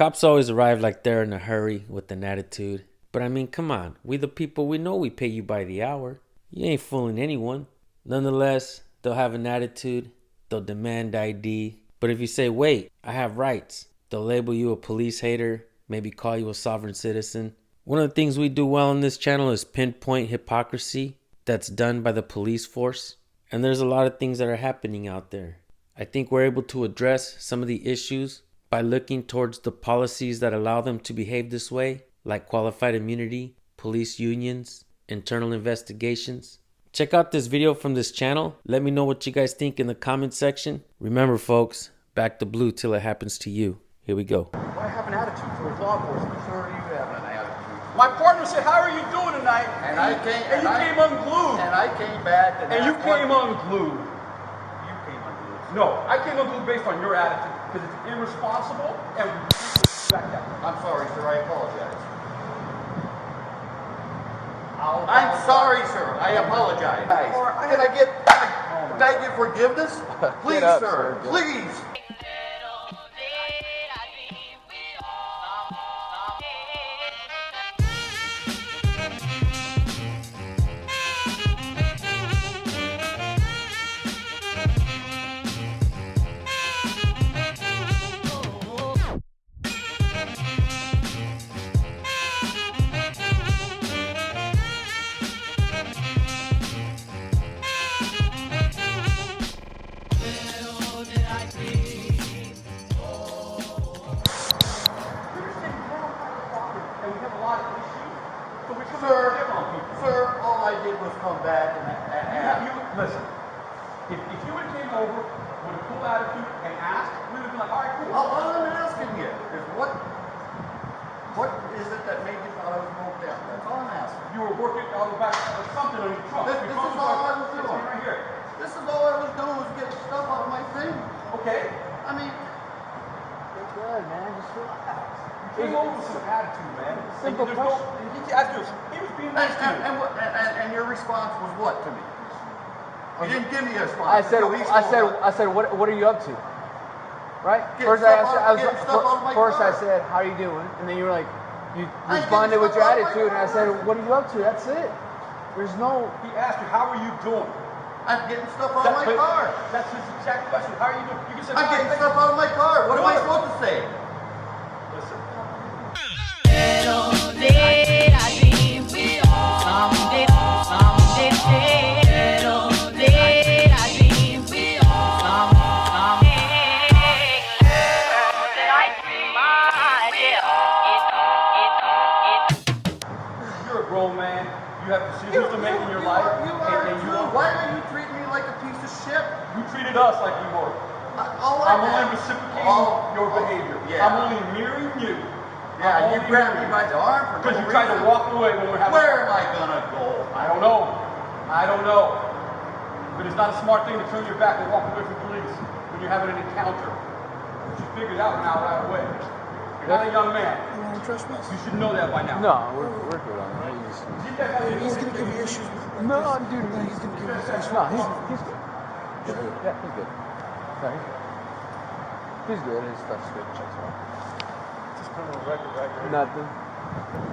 Cops always arrive like they're in a hurry with an attitude. But I mean, come on. We the people, we know we pay you by the hour. You ain't fooling anyone. Nonetheless, they'll have an attitude. They'll demand ID. But if you say, wait, I have rights, they'll label you a police hater, maybe call you a sovereign citizen. One of the things we do well on this channel is pinpoint hypocrisy that's done by the police force. And there's a lot of things that are happening out there. I think we're able to address some of the issues by looking towards the policies that allow them to behave this way, like qualified immunity, police unions, internal investigations. Check out this video from this channel. Let me know what you guys think in the comment section. Remember folks, back to blue till it happens to you. Here we go. I have an attitude towards law enforcement. Sir, you have an attitude. My partner said, "How are you doing tonight?" And I came. And you came unglued. And I came back. And you came unglued. You came unglued. No, I came unglued based on your attitude because it's irresponsible and respect that. I'm sorry, sir. I apologize. I'm sorry, sir. I apologize. Can I beg your forgiveness? Please, up, sir. sir. Please. Sir, all I did was come back and Listen, if you would have came over with a cool attitude and asked, we would have been like, all right, cool. all I'm asking you is what is it that made you thought I was broke down? That's all I'm asking. You were working on the back of something on your trunk. This is all I was doing. Right here. This is all I was doing was getting stuff out of my thing. Okay. I mean, It's good, man. Just relax. You came over with some attitude, man. Simple And question. he was being nice to you. and your response was what to me? You didn't give me a response. I said, what are you up to? Right? Get First stuff I out- get stuff out of my first I car. said, how are you doing? And then you were like, you I responded get with your stuff out of my attitude, and I car. said, what are you up to? That's it. There's no. He asked you, how are you doing? I'm getting stuff out of my car. That's his exact question. How are you doing? You can say, I'm getting stuff out of my car. What am I Good. supposed to say? Listen. You're a grown man. You have decisions to make in your life. You are and too. Why are you treating me like a piece of shit? You treated us like we were. I'm only reciprocating your behavior. Yeah. I'm only mirroring you. Yeah, you grabbed me by the arm for Because no you tried to reason. walk away when we're having. Where am I gonna go? I don't know. I don't know. But it's not a smart thing to turn your back and walk away from police when you're having an encounter. You should figure it out now right away. You're not a young man. You want to trust me? You should know that by now. No, we're good on that. You just, He's going to give you issues. no, dude. He's going to give you issues. No, he's good. He's good. Yeah, he's good. No, he's good. His stuff's good. Checks out. Just put on the record right here. Nothing.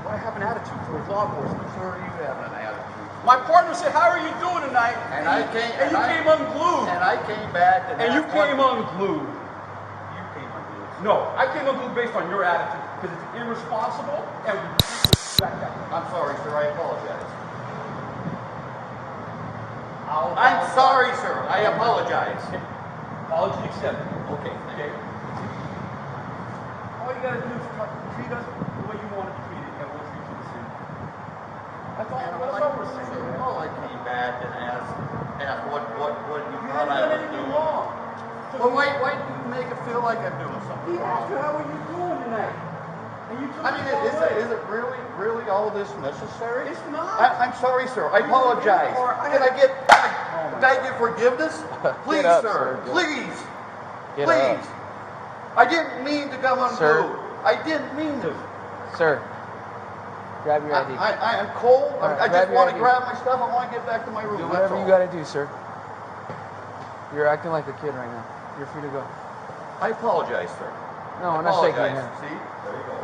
I have an attitude towards law enforcement. Sir, you have an attitude. My partner said, how are you doing tonight? And I came. And you came unglued. And I came back And you came unglued. You came unglued. No, I came unglued based on your attitude because it's irresponsible and respect that. I'm sorry, sir. I apologize. I'm sorry, sir. I apologize. Apology accepted. Okay. Okay. All you gotta do is treat us the way you want to be treated, and we'll treat you the same. That's all we're saying. All I came back and asked what you You thought haven't I done was anything doing. wrong. Well, why do you make it feel like I'm doing something He asked wrong? you, how are you doing tonight? And you took I mean, it all away. is it really all this necessary? It's not. I'm sorry, sir. I apologize. Can I beg your forgiveness? Please, up, sir. sir. Please. Get Please. up. I didn't mean to come Sir. unglued. I didn't mean to. Sir, grab your ID. I am cold. All right, I grab just your want to ID. grab my stuff. I want to get back to my room. Do That's whatever all. you gotta do, sir. You're acting like a kid right now. You're free to go. I apologize, sir. No, not shaking your Apologize. hand. See? There you go.